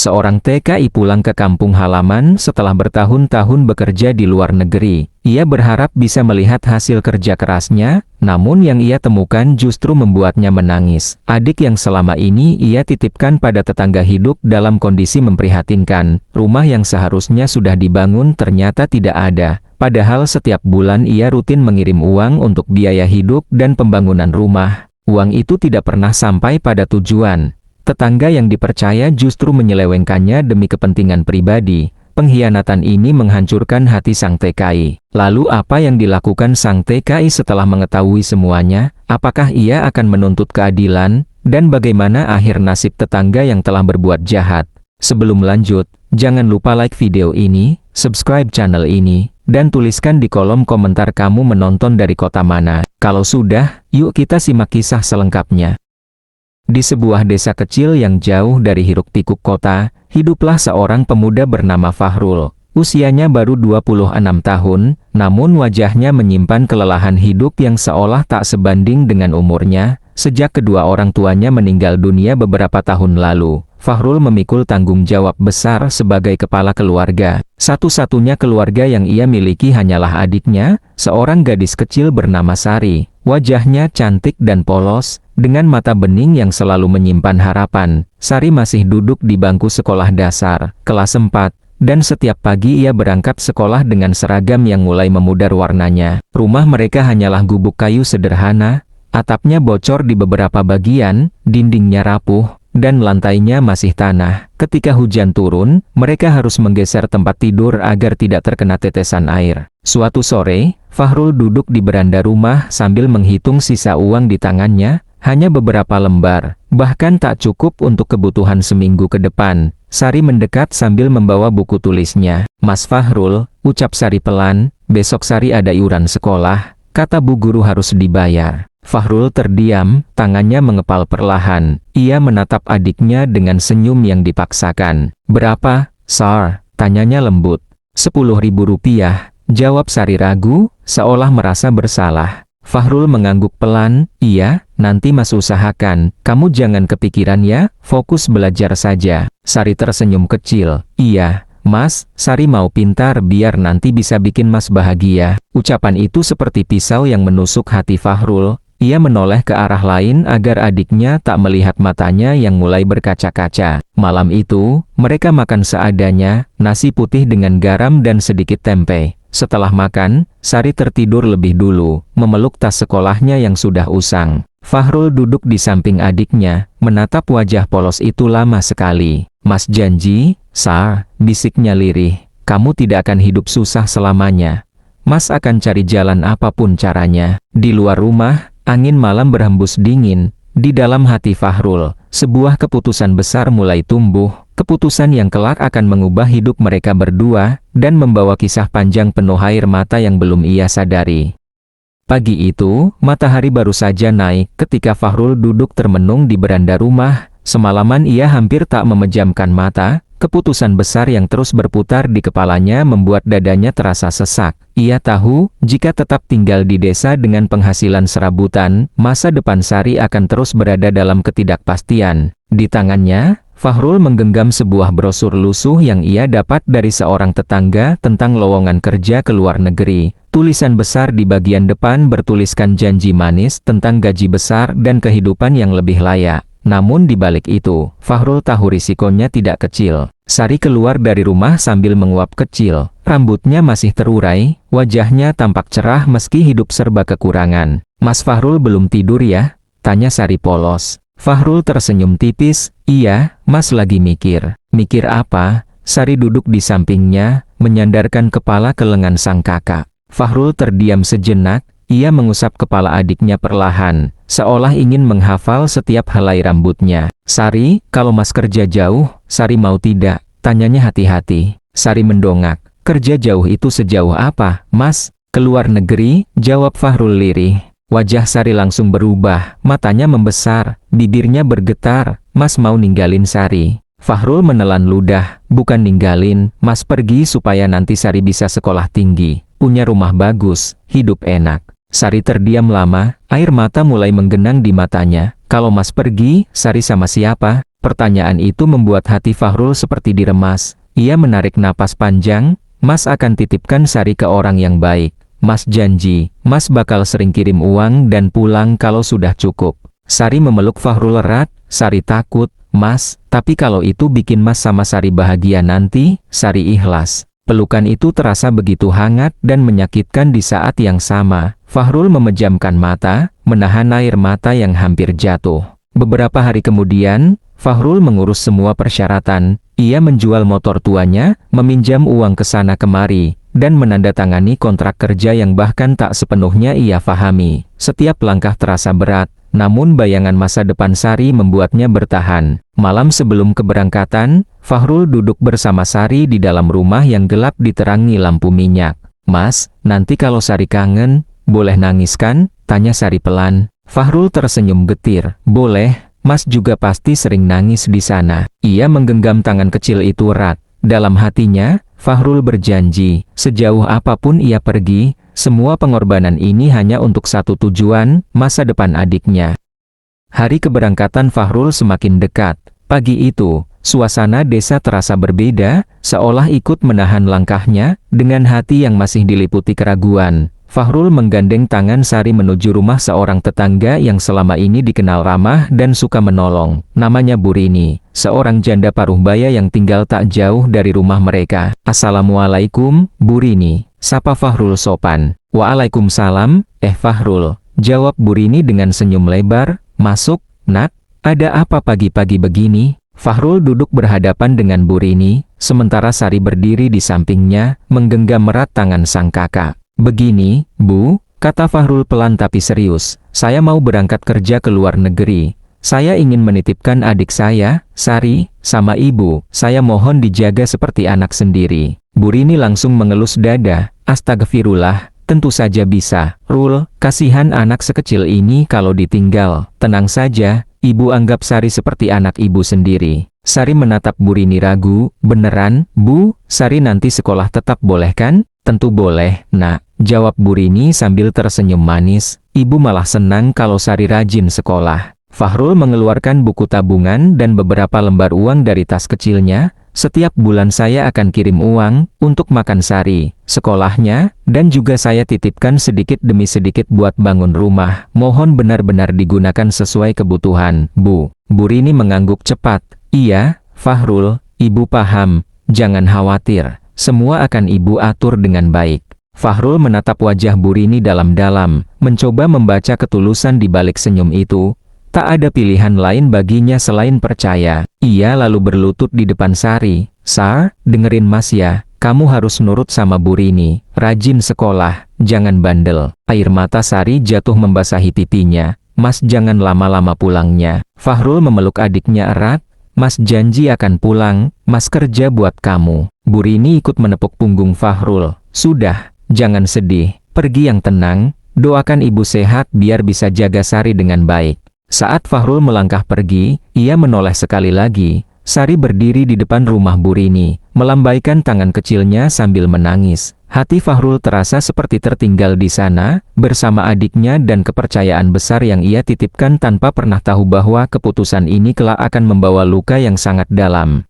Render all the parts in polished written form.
Seorang TKI pulang ke kampung halaman setelah bertahun-tahun bekerja di luar negeri. Ia berharap bisa melihat hasil kerja kerasnya, namun yang ia temukan justru membuatnya menangis. Adik yang selama ini ia titipkan pada tetangga hidup dalam kondisi memprihatinkan. Rumah yang seharusnya sudah dibangun ternyata tidak ada. Padahal setiap bulan ia rutin mengirim uang untuk biaya hidup dan pembangunan rumah. Uang itu tidak pernah sampai pada tujuan. Tetangga yang dipercaya justru menyelewengkannya demi kepentingan pribadi. Pengkhianatan ini menghancurkan hati sang TKI. Lalu apa yang dilakukan sang TKI setelah mengetahui semuanya? Apakah ia akan menuntut keadilan? Dan bagaimana akhir nasib tetangga yang telah berbuat jahat? Sebelum lanjut, jangan lupa like video ini, subscribe channel ini, dan tuliskan di kolom komentar kamu menonton dari kota mana. Kalau sudah, yuk kita simak kisah selengkapnya. Di sebuah desa kecil yang jauh dari hiruk-pikuk kota, hiduplah seorang pemuda bernama Fahrul. Usianya baru 26 tahun, namun wajahnya menyimpan kelelahan hidup yang seolah tak sebanding dengan umurnya. Sejak kedua orang tuanya meninggal dunia beberapa tahun lalu, Fahrul memikul tanggung jawab besar sebagai kepala keluarga. Satu-satunya keluarga yang ia miliki hanyalah adiknya, seorang gadis kecil bernama Sari. Wajahnya cantik dan polos, dengan mata bening yang selalu menyimpan harapan. Sari masih duduk di bangku sekolah dasar, kelas 4, dan setiap pagi ia berangkat sekolah dengan seragam yang mulai memudar warnanya. Rumah mereka hanyalah gubuk kayu sederhana, atapnya bocor di beberapa bagian, dindingnya rapuh, dan lantainya masih tanah. Ketika hujan turun, mereka harus menggeser tempat tidur agar tidak terkena tetesan air. Suatu sore, Fahrul duduk di beranda rumah sambil menghitung sisa uang di tangannya, hanya beberapa lembar, bahkan tak cukup untuk kebutuhan seminggu ke depan. Sari mendekat sambil membawa buku tulisnya. "Mas Fahrul," ucap Sari pelan, "besok Sari ada iuran sekolah, kata Bu Guru harus dibayar." Fahrul terdiam, tangannya mengepal perlahan. Ia menatap adiknya dengan senyum yang dipaksakan. "Berapa, Sar?" tanyanya lembut. "10.000 rupiah, jawab Sari ragu, seolah merasa bersalah. Fahrul mengangguk pelan, "Iya, nanti Mas usahakan, kamu jangan kepikiran ya, fokus belajar saja." Sari tersenyum kecil, "Iya, Mas, Sari mau pintar biar nanti bisa bikin Mas bahagia." Ucapan itu seperti pisau yang menusuk hati Fahrul. Ia menoleh ke arah lain agar adiknya tak melihat matanya yang mulai berkaca-kaca. Malam itu, mereka makan seadanya, nasi putih dengan garam dan sedikit tempe. Setelah makan, Sari tertidur lebih dulu, memeluk tas sekolahnya yang sudah usang. Fahrul duduk di samping adiknya, menatap wajah polos itu lama sekali. "Mas janji, Sar," bisiknya lirih, "kamu tidak akan hidup susah selamanya. Mas akan cari jalan apapun caranya." Di luar rumah, angin malam berhembus dingin. Di dalam hati Fahrul, sebuah keputusan besar mulai tumbuh. Keputusan yang kelak akan mengubah hidup mereka berdua, dan membawa kisah panjang penuh air mata yang belum ia sadari. Pagi itu, matahari baru saja naik ketika Fahrul duduk termenung di beranda rumah. Semalaman ia hampir tak memejamkan mata. Keputusan besar yang terus berputar di kepalanya membuat dadanya terasa sesak. Ia tahu, jika tetap tinggal di desa dengan penghasilan serabutan, masa depan Sari akan terus berada dalam ketidakpastian. Di tangannya, Fahrul menggenggam sebuah brosur lusuh yang ia dapat dari seorang tetangga tentang lowongan kerja ke luar negeri. Tulisan besar di bagian depan bertuliskan janji manis tentang gaji besar dan kehidupan yang lebih layak. Namun di balik itu, Fahrul tahu risikonya tidak kecil. Sari keluar dari rumah sambil menguap kecil. Rambutnya masih terurai, wajahnya tampak cerah meski hidup serba kekurangan. "Mas Fahrul belum tidur ya?" tanya Sari polos. Fahrul tersenyum tipis, "Iya, Mas lagi mikir." "Mikir apa?" Sari duduk di sampingnya, menyandarkan kepala ke lengan sang kakak. Fahrul terdiam sejenak. Ia mengusap kepala adiknya perlahan, seolah ingin menghafal setiap helai rambutnya. "Sari, kalau Mas kerja jauh, Sari mau tidak?" tanyanya hati-hati. Sari mendongak. "Kerja jauh itu sejauh apa, Mas?" "Ke luar negeri," jawab Fahrul lirih. Wajah Sari langsung berubah, matanya membesar, bibirnya bergetar. "Mas mau ninggalin Sari?" Fahrul menelan ludah. "Bukan ninggalin, Mas pergi supaya nanti Sari bisa sekolah tinggi, punya rumah bagus, hidup enak." Sari terdiam lama, air mata mulai menggenang di matanya. "Kalau Mas pergi, Sari sama siapa?" Pertanyaan itu membuat hati Fahrul seperti diremas. Ia menarik napas panjang. Mas akan titipkan Sari ke orang yang baik. Mas janji, Mas bakal sering kirim uang dan pulang kalau sudah cukup. Sari memeluk Fahrul erat. Sari takut, Mas, tapi kalau itu bikin Mas sama Sari bahagia nanti, Sari ikhlas. Pelukan itu terasa begitu hangat dan menyakitkan di saat yang sama. Fahrul memejamkan mata, menahan air mata yang hampir jatuh. Beberapa hari kemudian, Fahrul mengurus semua persyaratan. Ia menjual motor tuanya, meminjam uang ke sana kemari, dan menandatangani kontrak kerja yang bahkan tak sepenuhnya ia fahami. Setiap langkah terasa berat, namun bayangan masa depan Sari membuatnya bertahan. Malam sebelum keberangkatan, Fahrul duduk bersama Sari di dalam rumah yang gelap diterangi lampu minyak. Mas, nanti kalau Sari kangen, boleh nangis kan? Tanya Sari pelan. Fahrul tersenyum getir. Boleh, Mas juga pasti sering nangis di sana. Ia menggenggam tangan kecil itu erat. Dalam hatinya, Fahrul berjanji, sejauh apapun ia pergi, semua pengorbanan ini hanya untuk satu tujuan, masa depan adiknya. Hari keberangkatan Fahrul semakin dekat. Pagi itu, suasana desa terasa berbeda, seolah ikut menahan langkahnya, dengan hati yang masih diliputi keraguan. Fahrul menggandeng tangan Sari menuju rumah seorang tetangga yang selama ini dikenal ramah dan suka menolong. Namanya Burini, seorang janda paruh baya yang tinggal tak jauh dari rumah mereka. Assalamualaikum, Burini, sapa Fahrul sopan. Waalaikumsalam, Fahrul, jawab Burini dengan senyum lebar. Masuk, nak, ada apa pagi-pagi begini? Fahrul duduk berhadapan dengan Burini, sementara Sari berdiri di sampingnya, menggenggam erat tangan sang kakak. Begini, Bu, kata Fahrul pelan tapi serius, saya mau berangkat kerja ke luar negeri. Saya ingin menitipkan adik saya, Sari, sama ibu. Saya mohon dijaga seperti anak sendiri. Burini langsung mengelus dada. Astagfirullah, tentu saja bisa. Rul, kasihan anak sekecil ini kalau ditinggal. Tenang saja, ibu anggap Sari seperti anak ibu sendiri. Sari menatap Burini ragu. Beneran, Bu, Sari nanti sekolah tetap boleh kan? Tentu boleh, nak, jawab Burini sambil tersenyum manis. Ibu malah senang kalau Sari rajin sekolah. Fahrul mengeluarkan buku tabungan dan beberapa lembar uang dari tas kecilnya. Setiap bulan saya akan kirim uang untuk makan Sari, sekolahnya, dan juga saya titipkan sedikit demi sedikit buat bangun rumah. Mohon benar-benar digunakan sesuai kebutuhan, Bu. Burini mengangguk cepat. Iya, Fahrul, ibu paham. Jangan khawatir. Semua akan ibu atur dengan baik. Fahrul menatap wajah Burini dalam-dalam, mencoba membaca ketulusan di balik senyum itu. Tak ada pilihan lain baginya selain percaya. Ia lalu berlutut di depan Sari. Sar, dengerin Mas ya, kamu harus nurut sama Burini. Rajin sekolah, jangan bandel. Air mata Sari jatuh membasahi pipinya. Mas jangan lama-lama pulangnya. Fahrul memeluk adiknya erat. Mas janji akan pulang, Mas kerja buat kamu. Burini ikut menepuk punggung Fahrul. Sudah, jangan sedih, pergi yang tenang, doakan ibu sehat biar bisa jaga Sari dengan baik. Saat Fahrul melangkah pergi, ia menoleh sekali lagi. Sari berdiri di depan rumah Burini, melambaikan tangan kecilnya sambil menangis. Hati Fahrul terasa seperti tertinggal di sana, bersama adiknya dan kepercayaan besar yang ia titipkan tanpa pernah tahu bahwa keputusan ini kelak akan membawa luka yang sangat dalam.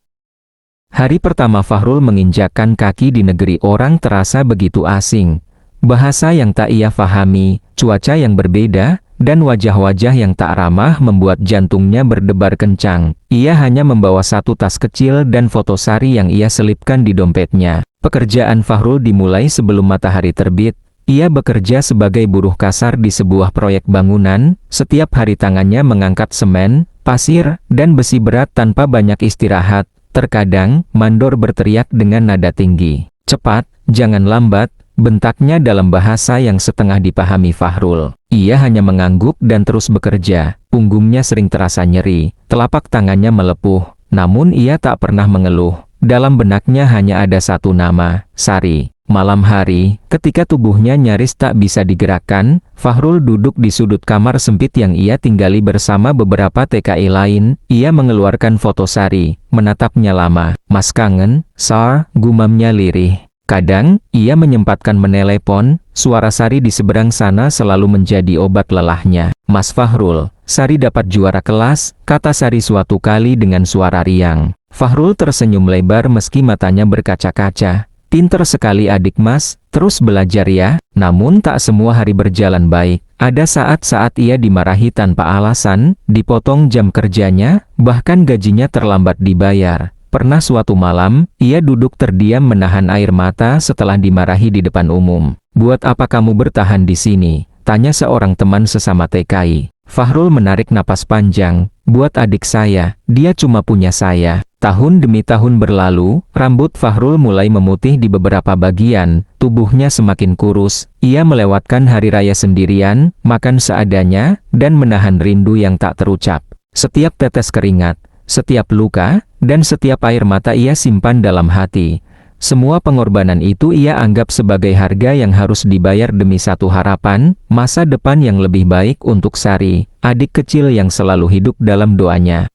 Hari pertama Fahrul menginjakkan kaki di negeri orang terasa begitu asing. Bahasa yang tak ia fahami, cuaca yang berbeda, dan wajah-wajah yang tak ramah membuat jantungnya berdebar kencang. Ia hanya membawa satu tas kecil dan foto Sari yang ia selipkan di dompetnya. Pekerjaan Fahrul dimulai sebelum matahari terbit. Ia bekerja sebagai buruh kasar di sebuah proyek bangunan. Setiap hari tangannya mengangkat semen, pasir, dan besi berat tanpa banyak istirahat. Terkadang, mandor berteriak dengan nada tinggi. Cepat, jangan lambat, bentaknya dalam bahasa yang setengah dipahami Fahrul. Ia hanya mengangguk dan terus bekerja. Punggungnya sering terasa nyeri, telapak tangannya melepuh. Namun ia tak pernah mengeluh. Dalam benaknya hanya ada satu nama, Sari. Malam hari, ketika tubuhnya nyaris tak bisa digerakkan, Fahrul duduk di sudut kamar sempit yang ia tinggali bersama beberapa TKI lain. Ia mengeluarkan foto Sari, menatapnya lama. Mas kangen, Sar, gumamnya lirih. Kadang, ia menyempatkan menelepon, suara Sari di seberang sana selalu menjadi obat lelahnya. "Mas Fahrul, Sari dapat juara kelas," kata Sari suatu kali dengan suara riang. Fahrul tersenyum lebar meski matanya berkaca-kaca. "Pinter sekali adik Mas, terus belajar ya." Namun tak semua hari berjalan baik. Ada saat-saat ia dimarahi tanpa alasan, dipotong jam kerjanya, bahkan gajinya terlambat dibayar. Pernah suatu malam, ia duduk terdiam menahan air mata setelah dimarahi di depan umum. "Buat apa kamu bertahan di sini?" tanya seorang teman sesama TKI. Fahrul menarik napas panjang. "Buat adik saya, dia cuma punya saya." Tahun demi tahun berlalu, rambut Fahrul mulai memutih di beberapa bagian, tubuhnya semakin kurus. Ia melewatkan hari raya sendirian, makan seadanya, dan menahan rindu yang tak terucap. Setiap tetes keringat, setiap luka, dan setiap air mata ia simpan dalam hati. Semua pengorbanan itu ia anggap sebagai harga yang harus dibayar demi satu harapan, masa depan yang lebih baik untuk Sari, adik kecil yang selalu hidup dalam doanya.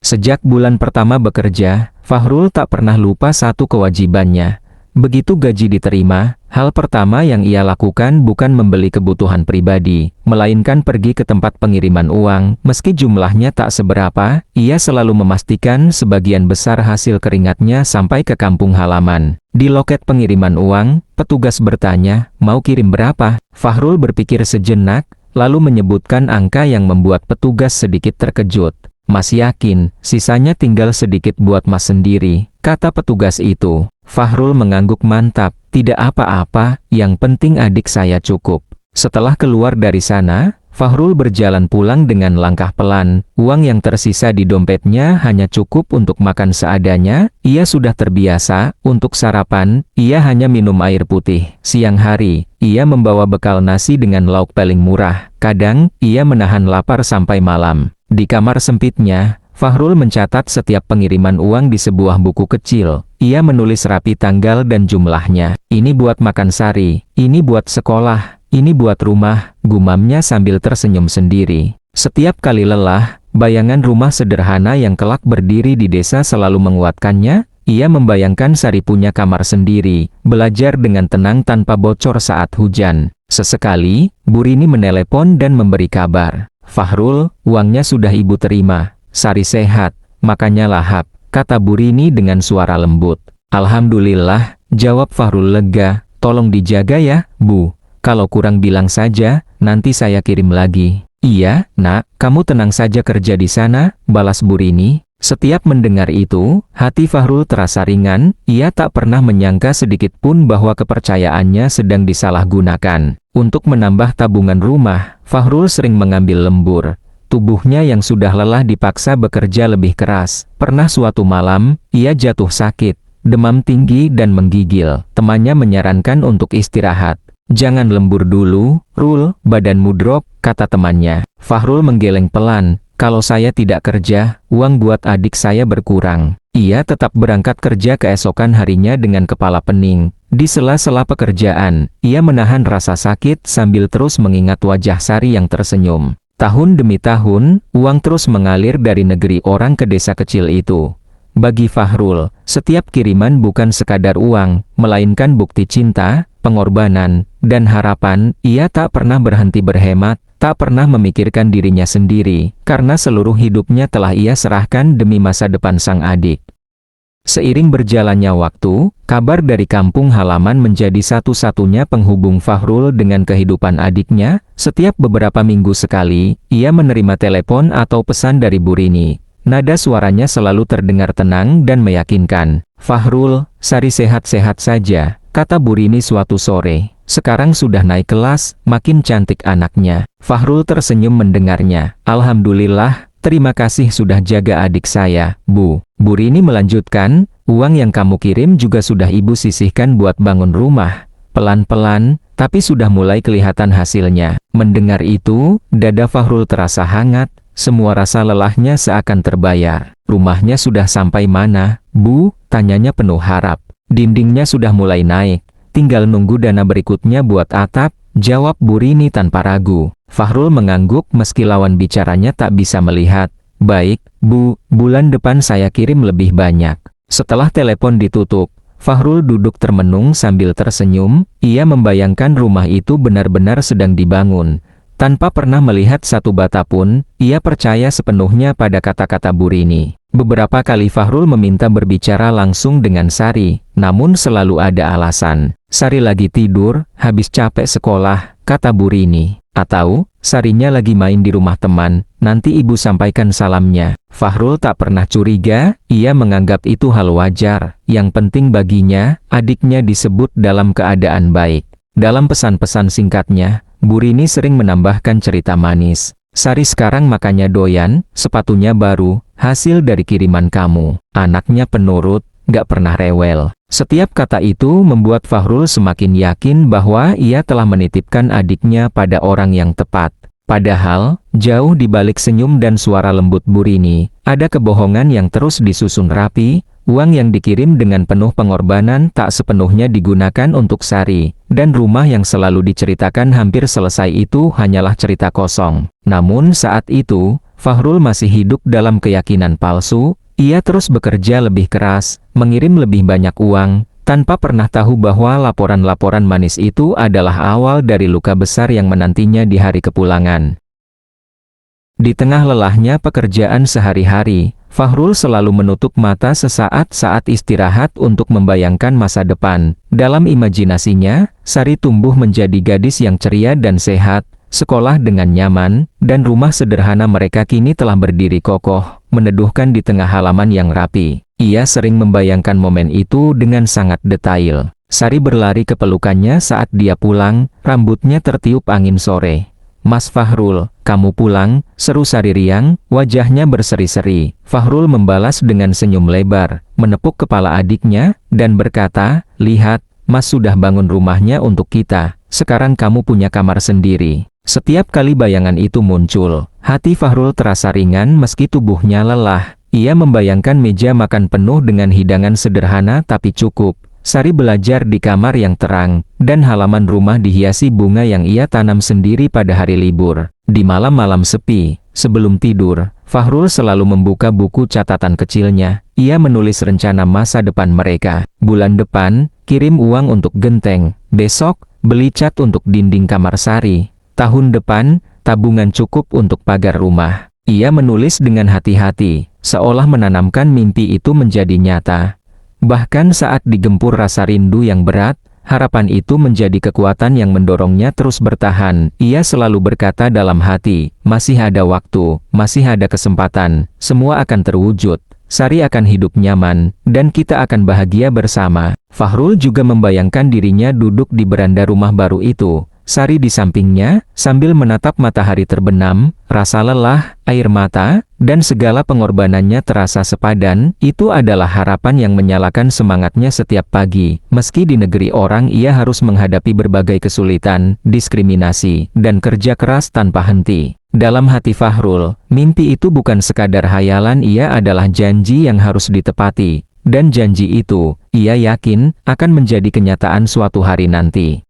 Sejak bulan pertama bekerja, Fahrul tak pernah lupa satu kewajibannya. Begitu gaji diterima, hal pertama yang ia lakukan bukan membeli kebutuhan pribadi, melainkan pergi ke tempat pengiriman uang. Meski jumlahnya tak seberapa, ia selalu memastikan sebagian besar hasil keringatnya sampai ke kampung halaman. Di loket pengiriman uang, petugas bertanya, "Mau kirim berapa?" Fahrul berpikir sejenak, lalu menyebutkan angka yang membuat petugas sedikit terkejut. "Mas yakin, sisanya tinggal sedikit buat Mas sendiri," kata petugas itu. Fahrul mengangguk mantap, "Tidak apa-apa, yang penting adik saya cukup." Setelah keluar dari sana, Fahrul berjalan pulang dengan langkah pelan. Uang yang tersisa di dompetnya hanya cukup untuk makan seadanya. Ia sudah terbiasa, untuk sarapan, ia hanya minum air putih. Siang hari, ia membawa bekal nasi dengan lauk paling murah. Kadang, ia menahan lapar sampai malam. Di kamar sempitnya, Fahrul mencatat setiap pengiriman uang di sebuah buku kecil. Ia menulis rapi tanggal dan jumlahnya. "Ini buat makan Sari, ini buat sekolah, ini buat rumah," gumamnya sambil tersenyum sendiri. Setiap kali lelah, bayangan rumah sederhana yang kelak berdiri di desa selalu menguatkannya. Ia membayangkan Sari punya kamar sendiri, belajar dengan tenang tanpa bocor saat hujan. Sesekali, Burini menelepon dan memberi kabar. "Fahrul, uangnya sudah ibu terima. Sari sehat, makannya lahap," kata Burini dengan suara lembut. "Alhamdulillah," jawab Fahrul lega. "Tolong dijaga ya, Bu. Kalau kurang bilang saja, nanti saya kirim lagi." "Iya, Nak, kamu tenang saja kerja di sana," balas Burini. Setiap mendengar itu, hati Fahrul terasa ringan. Ia tak pernah menyangka sedikit pun bahwa kepercayaannya sedang disalahgunakan. Untuk menambah tabungan rumah, Fahrul sering mengambil lembur. Tubuhnya yang sudah lelah dipaksa bekerja lebih keras. Pernah suatu malam, ia jatuh sakit, demam tinggi dan menggigil. Temannya menyarankan untuk istirahat. "Jangan lembur dulu, Rul, badanmu drop," kata temannya. Fahrul menggeleng pelan. "Kalau saya tidak kerja, uang buat adik saya berkurang." Ia tetap berangkat kerja keesokan harinya dengan kepala pening. Di sela-sela pekerjaan, ia menahan rasa sakit sambil terus mengingat wajah Sari yang tersenyum. Tahun demi tahun, uang terus mengalir dari negeri orang ke desa kecil itu. Bagi Fahrul, setiap kiriman bukan sekadar uang, melainkan bukti cinta, pengorbanan, dan harapan. Ia tak pernah berhenti berhemat, tak pernah memikirkan dirinya sendiri, karena seluruh hidupnya telah ia serahkan demi masa depan sang adik. Seiring berjalannya waktu, kabar dari kampung halaman menjadi satu-satunya penghubung Fahrul dengan kehidupan adiknya. Setiap beberapa minggu sekali, ia menerima telepon atau pesan dari Burini. Nada suaranya selalu terdengar tenang dan meyakinkan. "Fahrul, Sari sehat-sehat saja," kata Burini suatu sore. "Sekarang sudah naik kelas, makin cantik anaknya." Fahrul tersenyum mendengarnya. "Alhamdulillah, terima kasih sudah jaga adik saya, Bu." Burini melanjutkan, "Uang yang kamu kirim juga sudah ibu sisihkan buat bangun rumah. Pelan-pelan, tapi sudah mulai kelihatan hasilnya." Mendengar itu, dada Fahrul terasa hangat, semua rasa lelahnya seakan terbayar. "Rumahnya sudah sampai mana, Bu?" tanyanya penuh harap. "Dindingnya sudah mulai naik, tinggal nunggu dana berikutnya buat atap," jawab Burini tanpa ragu. Fahrul mengangguk meski lawan bicaranya tak bisa melihat. "Baik, Bu, bulan depan saya kirim lebih banyak." Setelah telepon ditutup, Fahrul duduk termenung sambil tersenyum, ia membayangkan rumah itu benar-benar sedang dibangun. Tanpa pernah melihat satu bata pun, ia percaya sepenuhnya pada kata-kata Bu Rini. Beberapa kali Fahrul meminta berbicara langsung dengan Sari, namun selalu ada alasan. Sari lagi tidur, habis capek sekolah, kata Bu Rini. Atau, Sarinya lagi main di rumah teman, nanti ibu sampaikan salamnya. Fahrul tak pernah curiga, ia menganggap itu hal wajar. Yang penting baginya, adiknya disebut dalam keadaan baik. Dalam pesan-pesan singkatnya, Bu Rini sering menambahkan cerita manis. Sari sekarang makannya doyan, sepatunya baru, hasil dari kiriman kamu. Anaknya penurut, gak pernah rewel. Setiap kata itu membuat Fahrul semakin yakin bahwa ia telah menitipkan adiknya pada orang yang tepat. Padahal, jauh di balik senyum dan suara lembut Bu Rini, ada kebohongan yang terus disusun rapi. Uang yang dikirim dengan penuh pengorbanan tak sepenuhnya digunakan untuk Sari, dan rumah yang selalu diceritakan hampir selesai itu hanyalah cerita kosong. Namun saat itu, Fahrul masih hidup dalam keyakinan palsu. Ia terus bekerja lebih keras, mengirim lebih banyak uang, tanpa pernah tahu bahwa laporan-laporan manis itu adalah awal dari luka besar yang menantinya di hari kepulangan. Di tengah lelahnya pekerjaan sehari-hari, Fahrul selalu menutup mata sesaat saat istirahat untuk membayangkan masa depan. Dalam imajinasinya, Sari tumbuh menjadi gadis yang ceria dan sehat, sekolah dengan nyaman, dan rumah sederhana mereka kini telah berdiri kokoh, meneduhkan di tengah halaman yang rapi. Ia sering membayangkan momen itu dengan sangat detail. Sari berlari ke pelukannya saat dia pulang, rambutnya tertiup angin sore. "Mas Fahrul, kamu pulang?" seru Sari riang, wajahnya berseri-seri. Fahrul membalas dengan senyum lebar, menepuk kepala adiknya, dan berkata, "Lihat, Mas sudah bangun rumahnya untuk kita. Sekarang kamu punya kamar sendiri." Setiap kali bayangan itu muncul, hati Fahrul terasa ringan meski tubuhnya lelah. Ia membayangkan meja makan penuh dengan hidangan sederhana tapi cukup. Sari belajar di kamar yang terang, dan halaman rumah dihiasi bunga yang ia tanam sendiri pada hari libur. Di malam-malam sepi, sebelum tidur, Fahrul selalu membuka buku catatan kecilnya. Ia menulis rencana masa depan mereka. Bulan depan, kirim uang untuk genteng. Besok, beli cat untuk dinding kamar Sari. Tahun depan, tabungan cukup untuk pagar rumah. Ia menulis dengan hati-hati, seolah menanamkan mimpi itu menjadi nyata. Bahkan saat digempur rasa rindu yang berat, harapan itu menjadi kekuatan yang mendorongnya terus bertahan. Ia selalu berkata dalam hati, masih ada waktu, masih ada kesempatan, semua akan terwujud. Sari akan hidup nyaman, dan kita akan bahagia bersama. Fahrul juga membayangkan dirinya duduk di beranda rumah baru itu. Sari di sampingnya, sambil menatap matahari terbenam, rasa lelah, air mata, dan segala pengorbanannya terasa sepadan. Itu adalah harapan yang menyalakan semangatnya setiap pagi. Meski di negeri orang ia harus menghadapi berbagai kesulitan, diskriminasi, dan kerja keras tanpa henti. Dalam hati Fahrul, mimpi itu bukan sekadar hayalan, ia adalah janji yang harus ditepati. Dan janji itu, ia yakin, akan menjadi kenyataan suatu hari nanti.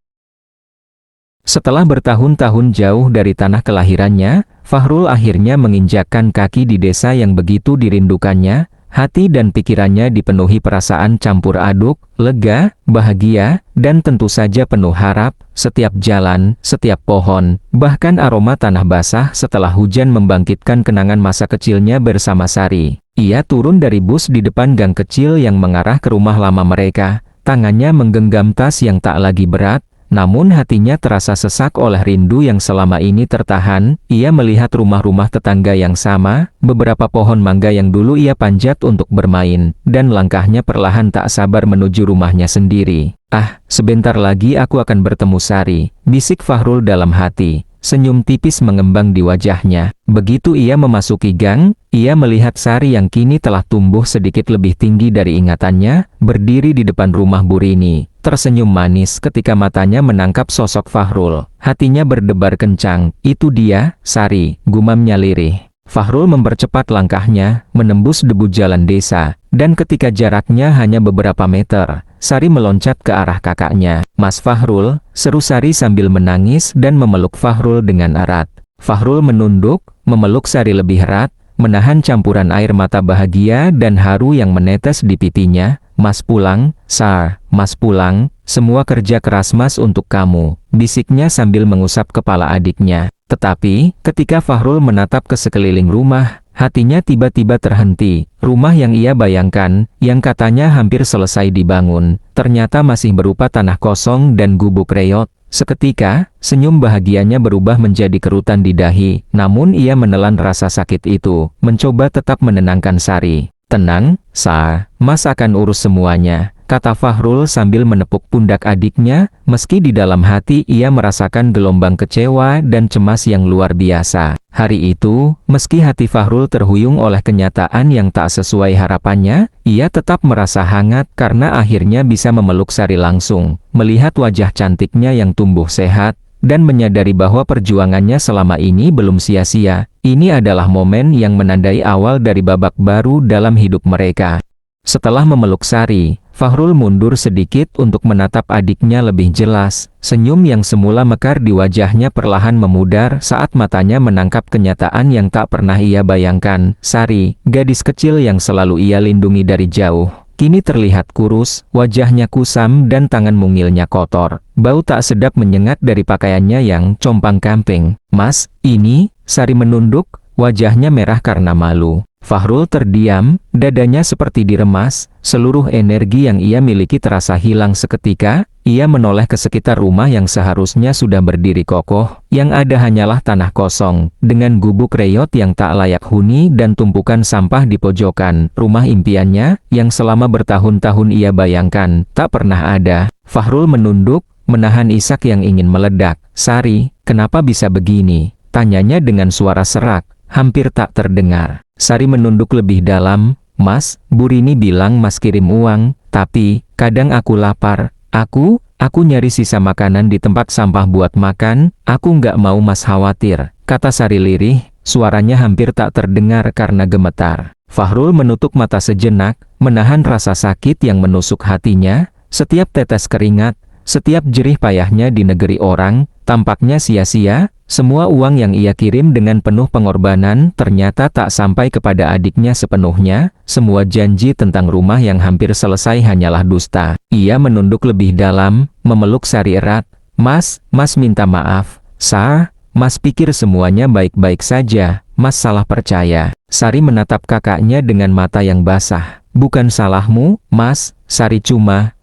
Setelah bertahun-tahun jauh dari tanah kelahirannya, Fahrul akhirnya menginjakkan kaki di desa yang begitu dirindukannya. Hati dan pikirannya dipenuhi perasaan campur aduk, lega, bahagia, dan tentu saja penuh harap. Setiap jalan, setiap pohon, bahkan aroma tanah basah setelah hujan membangkitkan kenangan masa kecilnya bersama Sari. Ia turun dari bus di depan gang kecil yang mengarah ke rumah lama mereka. Tangannya menggenggam tas yang tak lagi berat. Namun hatinya terasa sesak oleh rindu yang selama ini tertahan. Ia melihat rumah-rumah tetangga yang sama, beberapa pohon mangga yang dulu ia panjat untuk bermain, dan langkahnya perlahan tak sabar menuju rumahnya sendiri. "Ah, sebentar lagi aku akan bertemu Sari," bisik Fahrul dalam hati. Senyum tipis mengembang di wajahnya. Begitu ia memasuki gang, ia melihat Sari yang kini telah tumbuh sedikit lebih tinggi dari ingatannya, berdiri di depan rumah Bu Rini. Tersenyum manis ketika matanya menangkap sosok Fahrul. Hatinya berdebar kencang. "Itu dia, Sari," gumamnya lirih. Fahrul mempercepat langkahnya, menembus debu jalan desa, dan ketika jaraknya hanya beberapa meter, Sari meloncat ke arah kakaknya. "Mas Fahrul," seru Sari sambil menangis dan memeluk Fahrul dengan erat. Fahrul menunduk, memeluk Sari lebih erat, menahan campuran air mata bahagia dan haru yang menetes di pipinya. Mas pulang, Sar, Mas pulang, semua kerja keras Mas untuk kamu, bisiknya sambil mengusap kepala adiknya. Tetapi, ketika Fahrul menatap ke sekeliling rumah, hatinya tiba-tiba terhenti. Rumah yang ia bayangkan, yang katanya hampir selesai dibangun, ternyata masih berupa tanah kosong dan gubuk reot. Seketika, senyum bahagianya berubah menjadi kerutan di dahi, namun ia menelan rasa sakit itu, mencoba tetap menenangkan Sari. "Tenang, Sa, Mas akan urus semuanya," kata Fahrul sambil menepuk pundak adiknya, meski di dalam hati ia merasakan gelombang kecewa dan cemas yang luar biasa. Hari itu, meski hati Fahrul terhuyung oleh kenyataan yang tak sesuai harapannya, ia tetap merasa hangat karena akhirnya bisa memeluk Sari langsung, melihat wajah cantiknya yang tumbuh sehat, dan menyadari bahwa perjuangannya selama ini belum sia-sia. Ini adalah momen yang menandai awal dari babak baru dalam hidup mereka. Setelah memeluk Sari, Fahrul mundur sedikit untuk menatap adiknya lebih jelas. Senyum yang semula mekar di wajahnya perlahan memudar saat matanya menangkap kenyataan yang tak pernah ia bayangkan. Sari, gadis kecil yang selalu ia lindungi dari jauh, kini terlihat kurus, wajahnya kusam dan tangan mungilnya kotor. Bau tak sedap menyengat dari pakaiannya yang compang-camping. "Mas, ini..." Sari menunduk, wajahnya merah karena malu. Fahrul terdiam, dadanya seperti diremas, seluruh energi yang ia miliki terasa hilang seketika. Ia menoleh ke sekitar rumah yang seharusnya sudah berdiri kokoh, yang ada hanyalah tanah kosong, dengan gubuk reot yang tak layak huni dan tumpukan sampah di pojokan. Rumah impiannya, yang selama bertahun-tahun ia bayangkan, tak pernah ada. Fahrul menunduk, menahan isak yang ingin meledak. "Sari, kenapa bisa begini?" tanyanya dengan suara serak, hampir tak terdengar. Sari menunduk lebih dalam. "Mas, Bu Rini bilang Mas kirim uang, tapi kadang aku lapar. Aku nyari sisa makanan di tempat sampah buat makan. Aku nggak mau Mas khawatir," kata Sari lirih, suaranya hampir tak terdengar karena gemetar. Fahrul menutup mata sejenak, menahan rasa sakit yang menusuk hatinya. Setiap tetes keringat, setiap jerih payahnya di negeri orang, tampaknya sia-sia. Semua uang yang ia kirim dengan penuh pengorbanan ternyata tak sampai kepada adiknya sepenuhnya. Semua janji tentang rumah yang hampir selesai hanyalah dusta. Ia menunduk lebih dalam, memeluk Sari erat. Mas minta maaf. Sa, Mas pikir semuanya baik-baik saja. Mas salah percaya." Sari menatap kakaknya dengan mata yang basah. "Bukan salahmu, Mas. Sari cuma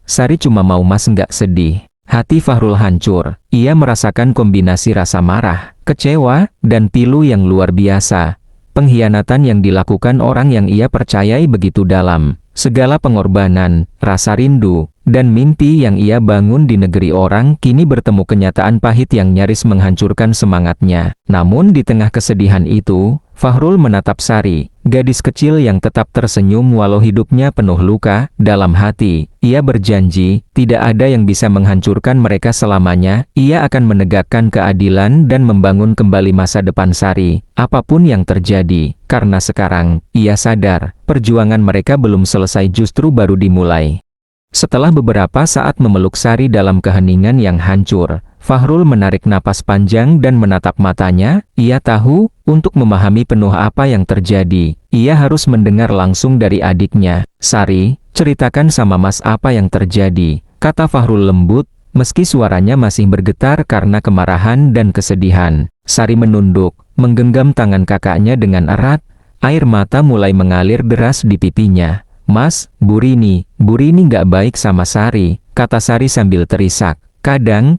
mau Mas nggak sedih." Hati Fahrul hancur. Ia merasakan kombinasi rasa marah, kecewa, dan pilu yang luar biasa. Pengkhianatan yang dilakukan orang yang ia percayai begitu dalam. Segala pengorbanan, rasa rindu, dan mimpi yang ia bangun di negeri orang kini bertemu kenyataan pahit yang nyaris menghancurkan semangatnya. Namun di tengah kesedihan itu, Fahrul menatap Sari, gadis kecil yang tetap tersenyum walau hidupnya penuh luka. Dalam hati, ia berjanji, tidak ada yang bisa menghancurkan mereka selamanya. Ia akan menegakkan keadilan dan membangun kembali masa depan Sari, apapun yang terjadi. Karena sekarang, ia sadar, perjuangan mereka belum selesai, justru baru dimulai. Setelah beberapa saat memeluk Sari dalam keheningan yang hancur, Fahrul menarik napas panjang dan menatap matanya. Ia tahu, untuk memahami penuh apa yang terjadi, ia harus mendengar langsung dari adiknya. "Sari, ceritakan sama Mas apa yang terjadi," kata Fahrul lembut, meski suaranya masih bergetar karena kemarahan dan kesedihan. Sari menunduk, menggenggam tangan kakaknya dengan erat. Air mata mulai mengalir deras di pipinya. "Mas, Bu Rini nggak baik sama Sari," kata Sari sambil terisak. Kadang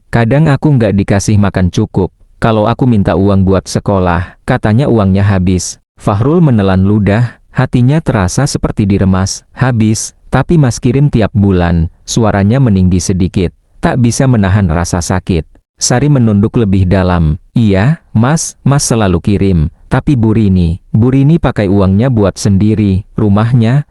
aku nggak dikasih makan cukup. Kalau aku minta uang buat sekolah, katanya uangnya habis." Fahrul menelan ludah, hatinya terasa seperti diremas. "Habis, tapi Mas kirim tiap bulan." Suaranya meninggi sedikit, tak bisa menahan rasa sakit. Sari menunduk lebih dalam. "Iya, Mas selalu kirim. Tapi Bu Rini pakai uangnya buat sendiri. Rumahnya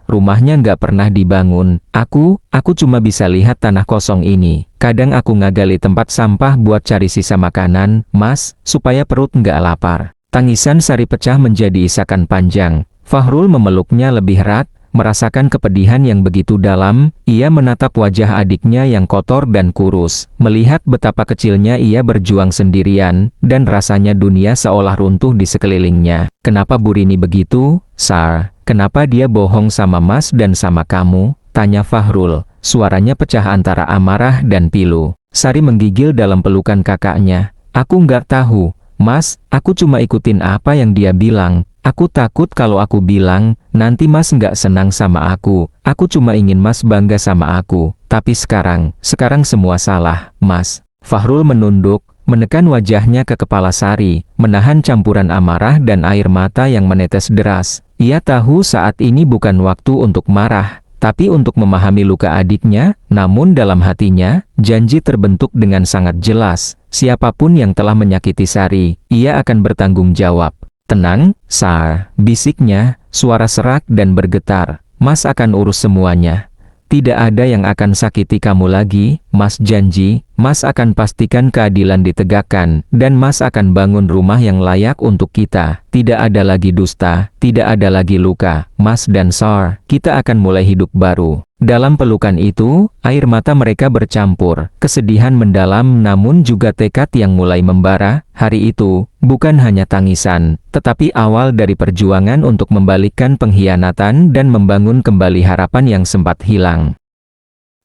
nggak pernah dibangun. Aku cuma bisa lihat tanah kosong ini. Kadang aku ngagali tempat sampah buat cari sisa makanan, Mas, supaya perut nggak lapar." Tangisan Sari pecah menjadi isakan panjang. Fahrul memeluknya lebih erat, merasakan kepedihan yang begitu dalam. Ia menatap wajah adiknya yang kotor dan kurus, melihat betapa kecilnya ia berjuang sendirian, dan rasanya dunia seolah runtuh di sekelilingnya. "Kenapa Bu Rini begitu, Sar? Kenapa dia bohong sama Mas dan sama kamu?" Tanya Fahrul, suaranya pecah antara amarah dan pilu. Sari menggigil dalam pelukan kakaknya. Aku nggak tahu, Mas, aku cuma ikutin apa yang dia bilang. Aku takut kalau aku bilang, nanti Mas nggak senang sama aku. Aku cuma ingin Mas bangga sama aku. Tapi sekarang semua salah, Mas. Fahrul menunduk, menekan wajahnya ke kepala Sari, menahan campuran amarah dan air mata yang menetes deras. Ia tahu saat ini bukan waktu untuk marah, tapi untuk memahami luka adiknya. Namun dalam hatinya, janji terbentuk dengan sangat jelas. Siapapun yang telah menyakiti Sari, ia akan bertanggung jawab. Tenang, Sar, bisiknya, suara serak dan bergetar. Mas akan urus semuanya. Tidak ada yang akan sakiti kamu lagi, Mas janji. Mas akan pastikan keadilan ditegakkan, dan Mas akan bangun rumah yang layak untuk kita. Tidak ada lagi dusta, tidak ada lagi luka. Mas dan Sar, kita akan mulai hidup baru. Dalam pelukan itu, air mata mereka bercampur, kesedihan mendalam namun juga tekad yang mulai membara. Hari itu, bukan hanya tangisan, tetapi awal dari perjuangan untuk membalikkan pengkhianatan dan membangun kembali harapan yang sempat hilang.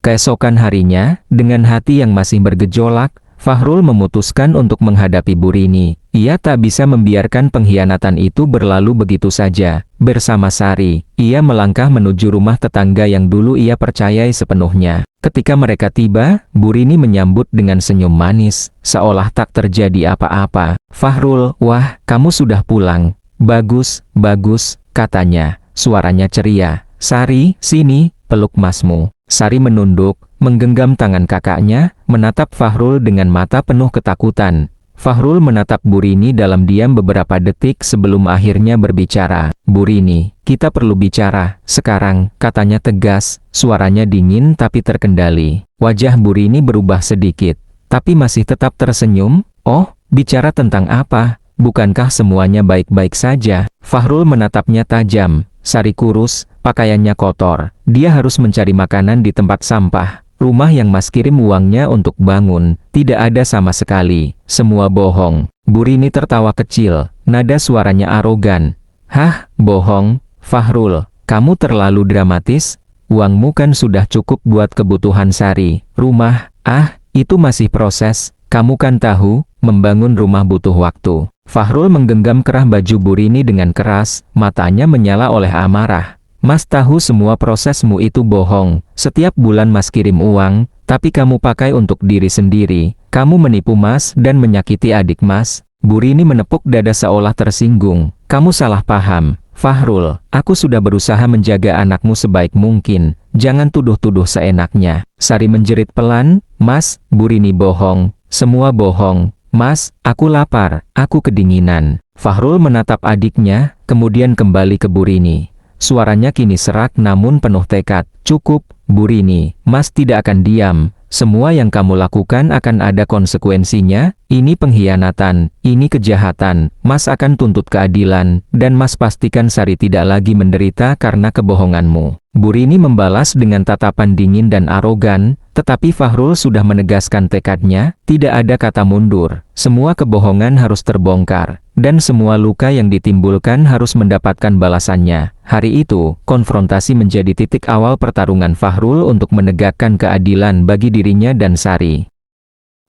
Keesokan harinya, dengan hati yang masih bergejolak, Fahrul memutuskan untuk menghadapi Burini. Ia tak bisa membiarkan pengkhianatan itu berlalu begitu saja. Bersama Sari, ia melangkah menuju rumah tetangga yang dulu ia percayai sepenuhnya. Ketika mereka tiba, Burini menyambut dengan senyum manis, seolah tak terjadi apa-apa. Fahrul, wah, kamu sudah pulang. Bagus, bagus, katanya. Suaranya ceria. Sari, sini, peluk masmu. Sari menunduk, menggenggam tangan kakaknya, menatap Fahrul dengan mata penuh ketakutan. Fahrul menatap Burini dalam diam beberapa detik sebelum akhirnya berbicara. Burini, kita perlu bicara, sekarang, katanya tegas, suaranya dingin tapi terkendali. Wajah Burini berubah sedikit, tapi masih tetap tersenyum. Oh, bicara tentang apa? Bukankah semuanya baik-baik saja? Fahrul menatapnya tajam. Sari kurus, pakaiannya kotor. Dia harus mencari makanan di tempat sampah. Rumah yang Mas kirim uangnya untuk bangun, tidak ada sama sekali. Semua bohong. Burini tertawa kecil, nada suaranya arogan. Hah, bohong? Fahrul, kamu terlalu dramatis. Uangmu kan sudah cukup buat kebutuhan Sari. Rumah, itu masih proses. Kamu kan tahu, membangun rumah butuh waktu. Fahrul menggenggam kerah baju Burini dengan keras, matanya menyala oleh amarah. Mas tahu semua prosesmu itu bohong. Setiap bulan Mas kirim uang, tapi kamu pakai untuk diri sendiri. Kamu menipu Mas dan menyakiti adik Mas. Burini menepuk dada seolah tersinggung. Kamu salah paham. Fahrul, aku sudah berusaha menjaga anakmu sebaik mungkin. Jangan tuduh-tuduh seenaknya. Sari menjerit pelan. Mas, Burini bohong. Semua bohong. Mas, aku lapar, aku kedinginan. Fahrul menatap adiknya, kemudian kembali ke Burini. Suaranya kini serak namun penuh tekad. Cukup, Burini, Mas tidak akan diam. Semua yang kamu lakukan akan ada konsekuensinya. Ini pengkhianatan, ini kejahatan. Mas akan tuntut keadilan, dan Mas pastikan Sari tidak lagi menderita karena kebohonganmu. Burini membalas dengan tatapan dingin dan arogan, tetapi Fahrul sudah menegaskan tekadnya, tidak ada kata mundur. Semua kebohongan harus terbongkar, dan semua luka yang ditimbulkan harus mendapatkan balasannya. Hari itu, konfrontasi menjadi titik awal pertarungan Fahrul untuk menegakkan keadilan bagi dirinya dan Sari.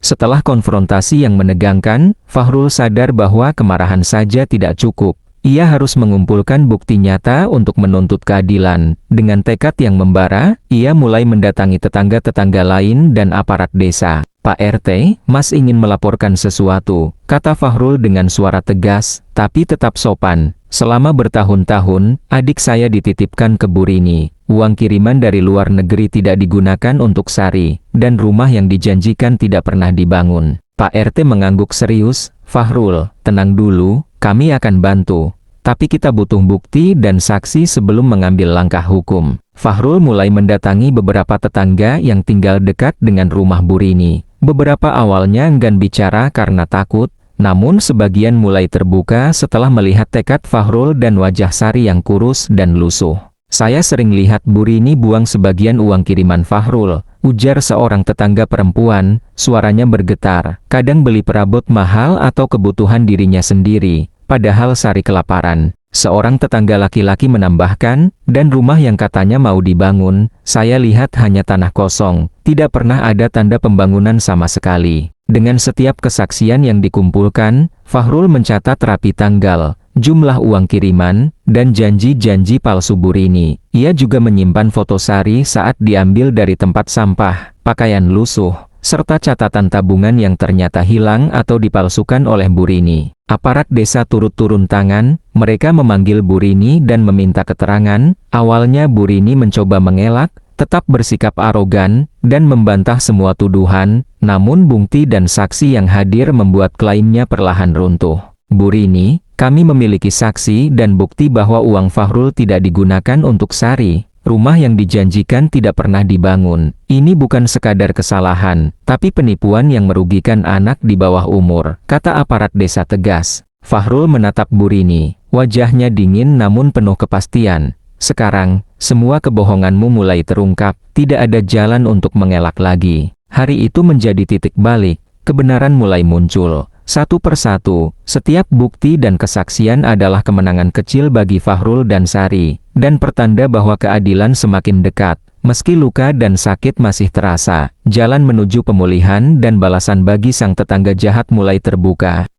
Setelah konfrontasi yang menegangkan, Fahrul sadar bahwa kemarahan saja tidak cukup. Ia harus mengumpulkan bukti nyata untuk menuntut keadilan. Dengan tekad yang membara, ia mulai mendatangi tetangga-tetangga lain dan aparat desa. Pak RT, Mas ingin melaporkan sesuatu, kata Fahrul dengan suara tegas, tapi tetap sopan. Selama bertahun-tahun, adik saya dititipkan ke Burini. Uang kiriman dari luar negeri tidak digunakan untuk Sari, dan rumah yang dijanjikan tidak pernah dibangun. Pak RT mengangguk serius. Fahrul, tenang dulu, kami akan bantu. Tapi kita butuh bukti dan saksi sebelum mengambil langkah hukum. Fahrul mulai mendatangi beberapa tetangga yang tinggal dekat dengan rumah Burini. Beberapa awalnya enggan bicara karena takut, namun sebagian mulai terbuka setelah melihat tekad Fahrul dan wajah Sari yang kurus dan lusuh. Saya sering lihat Burini buang sebagian uang kiriman Fahrul, ujar seorang tetangga perempuan, suaranya bergetar. Kadang beli perabot mahal atau kebutuhan dirinya sendiri, padahal Sari kelaparan. Seorang tetangga laki-laki menambahkan, dan rumah yang katanya mau dibangun, saya lihat hanya tanah kosong, tidak pernah ada tanda pembangunan sama sekali. Dengan setiap kesaksian yang dikumpulkan, Fahrul mencatat rapi tanggal, jumlah uang kiriman, dan janji-janji palsu Burini. Ia juga menyimpan foto Sari saat diambil dari tempat sampah, pakaian lusuh, serta catatan tabungan yang ternyata hilang atau dipalsukan oleh Burini. Aparat desa turut turun tangan, mereka memanggil Burini dan meminta keterangan. Awalnya Burini mencoba mengelak, tetap bersikap arogan, dan membantah semua tuduhan, namun bukti dan saksi yang hadir membuat klaimnya perlahan runtuh. Burini, kami memiliki saksi dan bukti bahwa uang Fahrul tidak digunakan untuk Sari. Rumah yang dijanjikan tidak pernah dibangun. Ini bukan sekadar kesalahan, tapi penipuan yang merugikan anak di bawah umur, kata aparat desa tegas. Fahrul menatap Burini, wajahnya dingin namun penuh kepastian. Sekarang, semua kebohonganmu mulai terungkap, tidak ada jalan untuk mengelak lagi. Hari itu menjadi titik balik, kebenaran mulai muncul. Satu persatu, setiap bukti dan kesaksian adalah kemenangan kecil bagi Fahrul dan Sari, dan pertanda bahwa keadilan semakin dekat. Meski luka dan sakit masih terasa, jalan menuju pemulihan dan balasan bagi sang tetangga jahat mulai terbuka.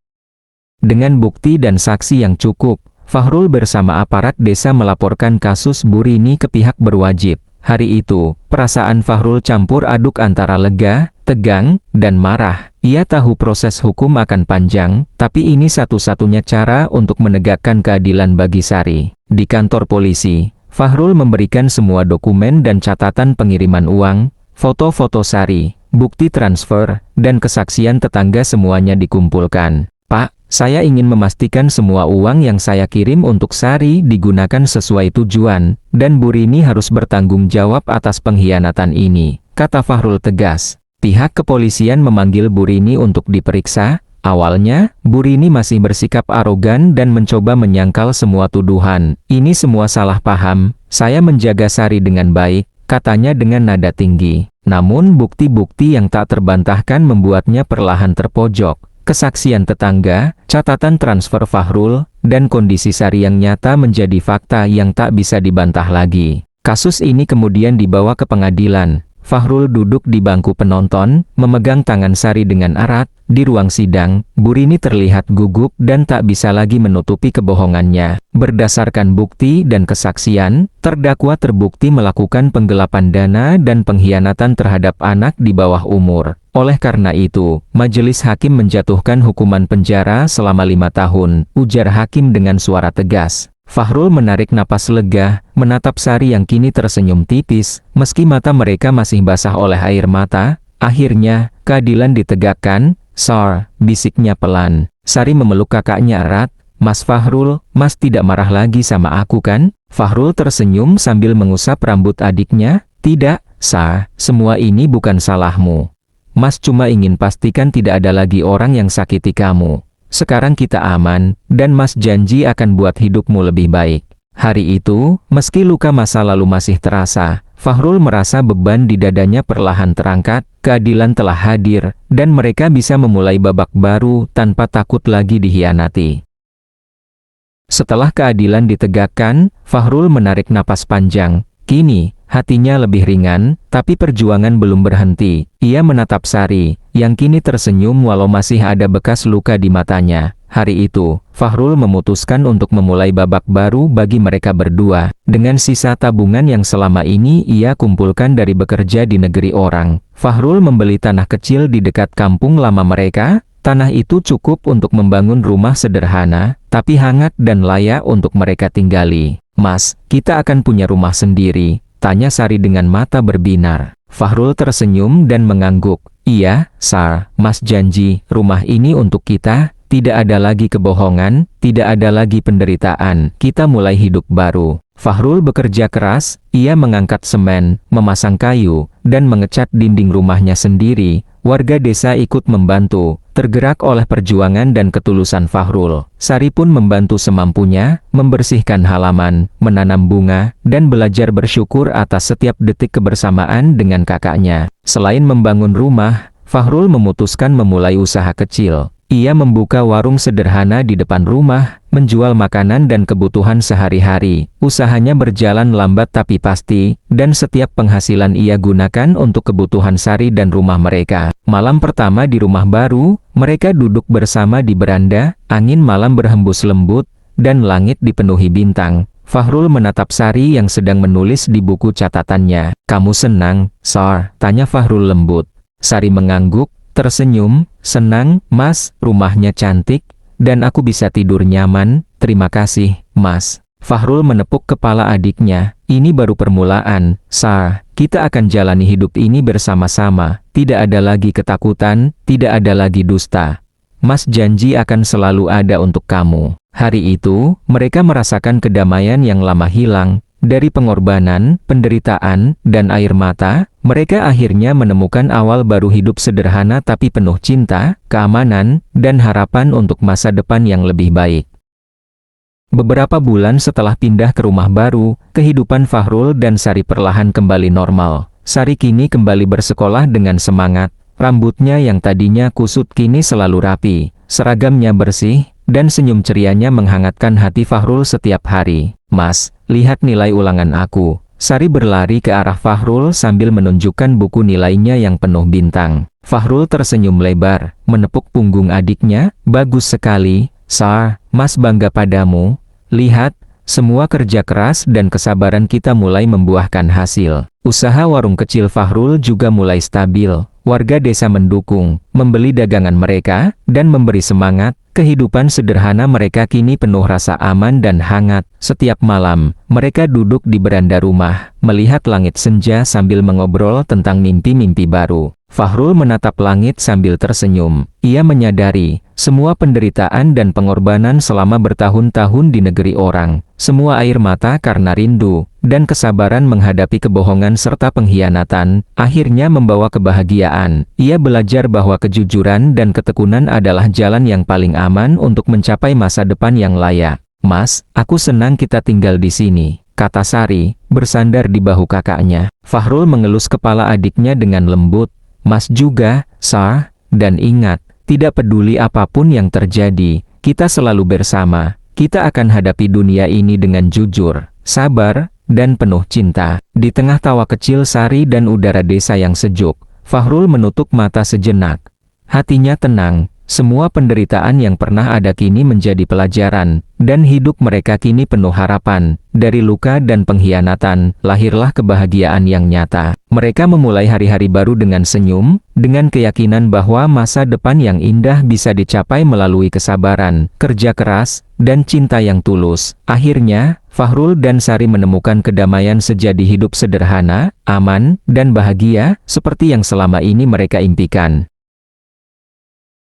Dengan bukti dan saksi yang cukup, Fahrul bersama aparat desa melaporkan kasus Burini ke pihak berwajib. Hari itu, perasaan Fahrul campur aduk antara lega, tegang, dan marah. Ia tahu proses hukum akan panjang, tapi ini satu-satunya cara untuk menegakkan keadilan bagi Sari. Di kantor polisi, Fahrul memberikan semua dokumen dan catatan pengiriman uang, foto-foto Sari, bukti transfer, dan kesaksian tetangga semuanya dikumpulkan. Pak, saya ingin memastikan semua uang yang saya kirim untuk Sari digunakan sesuai tujuan, dan Burini harus bertanggung jawab atas pengkhianatan ini, kata Fahrul tegas. Pihak kepolisian memanggil Burini untuk diperiksa. Awalnya, Burini masih bersikap arogan dan mencoba menyangkal semua tuduhan. Ini semua salah paham, saya menjaga Sari dengan baik, katanya dengan nada tinggi. Namun bukti-bukti yang tak terbantahkan membuatnya perlahan terpojok. Kesaksian tetangga, catatan transfer Fahrul, dan kondisi Sari yang nyata menjadi fakta yang tak bisa dibantah lagi. Kasus ini kemudian dibawa ke pengadilan. Fahrul duduk di bangku penonton, memegang tangan Sari dengan erat. Di ruang sidang, Burini terlihat gugup dan tak bisa lagi menutupi kebohongannya. Berdasarkan bukti dan kesaksian, terdakwa terbukti melakukan penggelapan dana dan pengkhianatan terhadap anak di bawah umur. Oleh karena itu, majelis hakim menjatuhkan hukuman penjara selama 5 tahun, ujar hakim dengan suara tegas. Fahrul menarik napas lega, menatap Sari yang kini tersenyum tipis, meski mata mereka masih basah oleh air mata. Akhirnya, keadilan ditegakkan. Sar, bisiknya pelan. Sari memeluk kakaknya erat. Mas Fahrul, Mas tidak marah lagi sama aku kan? Fahrul tersenyum sambil mengusap rambut adiknya. Tidak, Sar, semua ini bukan salahmu. Mas cuma ingin pastikan tidak ada lagi orang yang sakiti kamu. Sekarang kita aman, dan Mas janji akan buat hidupmu lebih baik. Hari itu, meski luka masa lalu masih terasa, Fahrul merasa beban di dadanya perlahan terangkat, keadilan telah hadir, dan mereka bisa memulai babak baru tanpa takut lagi dikhianati. Setelah keadilan ditegakkan, Fahrul menarik napas panjang. Kini, hatinya lebih ringan, tapi perjuangan belum berhenti. Ia menatap Sari, yang kini tersenyum walau masih ada bekas luka di matanya. Hari itu, Fahrul memutuskan untuk memulai babak baru bagi mereka berdua. Dengan sisa tabungan yang selama ini ia kumpulkan dari bekerja di negeri orang, Fahrul membeli tanah kecil di dekat kampung lama mereka. Tanah itu cukup untuk membangun rumah sederhana, tapi hangat dan layak untuk mereka tinggali. Mas, kita akan punya rumah sendiri, tanya Sari dengan mata berbinar. Fahrul tersenyum dan mengangguk. Iya, Sar, Mas janji, rumah ini untuk kita. Tidak ada lagi kebohongan, tidak ada lagi penderitaan, kita mulai hidup baru. Fahrul bekerja keras, ia mengangkat semen, memasang kayu, dan mengecat dinding rumahnya sendiri. Warga desa ikut membantu, tergerak oleh perjuangan dan ketulusan Fahrul. Sari pun membantu semampunya, membersihkan halaman, menanam bunga, dan belajar bersyukur atas setiap detik kebersamaan dengan kakaknya. Selain membangun rumah, Fahrul memutuskan memulai usaha kecil. Ia membuka warung sederhana di depan rumah, menjual makanan dan kebutuhan sehari-hari. Usahanya berjalan lambat tapi pasti, dan setiap penghasilan ia gunakan untuk kebutuhan Sari dan rumah mereka. Malam pertama di rumah baru, mereka duduk bersama di beranda, angin malam berhembus lembut, dan langit dipenuhi bintang. Fahrul menatap Sari yang sedang menulis di buku catatannya. "Kamu senang, Sar?" tanya Fahrul lembut. Sari mengangguk, tersenyum, "Senang, Mas, rumahnya cantik, dan aku bisa tidur nyaman, terima kasih, Mas." Fahrul menepuk kepala adiknya. "Ini baru permulaan, Sar. Kita akan jalani hidup ini bersama-sama. Tidak ada lagi ketakutan, tidak ada lagi dusta. Mas janji akan selalu ada untuk kamu." Hari itu, mereka merasakan kedamaian yang lama hilang. Dari pengorbanan, penderitaan, dan air mata, mereka akhirnya menemukan awal baru hidup sederhana tapi penuh cinta, keamanan, dan harapan untuk masa depan yang lebih baik. Beberapa bulan setelah pindah ke rumah baru, kehidupan Fahrul dan Sari perlahan kembali normal. Sari kini kembali bersekolah dengan semangat. Rambutnya yang tadinya kusut kini selalu rapi, seragamnya bersih, dan senyum cerianya menghangatkan hati Fahrul setiap hari. "Mas, lihat nilai ulangan aku." Sari berlari ke arah Fahrul sambil menunjukkan buku nilainya yang penuh bintang. Fahrul tersenyum lebar, menepuk punggung adiknya. "Bagus sekali, Sar. Mas bangga padamu. Lihat, semua kerja keras dan kesabaran kita mulai membuahkan hasil." Usaha warung kecil Fahrul juga mulai stabil. Warga desa mendukung, membeli dagangan mereka, dan memberi semangat. Kehidupan sederhana mereka kini penuh rasa aman dan hangat. Setiap malam, mereka duduk di beranda rumah, melihat langit senja sambil mengobrol tentang mimpi-mimpi baru. Fahrul menatap langit sambil tersenyum. Ia menyadari, semua penderitaan dan pengorbanan selama bertahun-tahun di negeri orang, semua air mata karena rindu, dan kesabaran menghadapi kebohongan serta pengkhianatan, akhirnya membawa kebahagiaan. Ia belajar bahwa kejujuran dan ketekunan adalah jalan yang paling aman untuk mencapai masa depan yang layak. "Mas, aku senang kita tinggal di sini," kata Sari, bersandar di bahu kakaknya. Fahrul mengelus kepala adiknya dengan lembut. "Mas juga, Sar, dan ingat, tidak peduli apapun yang terjadi, kita selalu bersama. Kita akan hadapi dunia ini dengan jujur, sabar, dan penuh cinta." Di tengah tawa kecil Sari dan udara desa yang sejuk, Fahrul menutup mata sejenak. Hatinya tenang. Semua penderitaan yang pernah ada kini menjadi pelajaran, dan hidup mereka kini penuh harapan. Dari luka dan pengkhianatan, lahirlah kebahagiaan yang nyata. Mereka memulai hari-hari baru dengan senyum, dengan keyakinan bahwa masa depan yang indah bisa dicapai melalui kesabaran, kerja keras, dan cinta yang tulus. Akhirnya, Fahrul dan Sari menemukan kedamaian sejati hidup sederhana, aman, dan bahagia, seperti yang selama ini mereka impikan.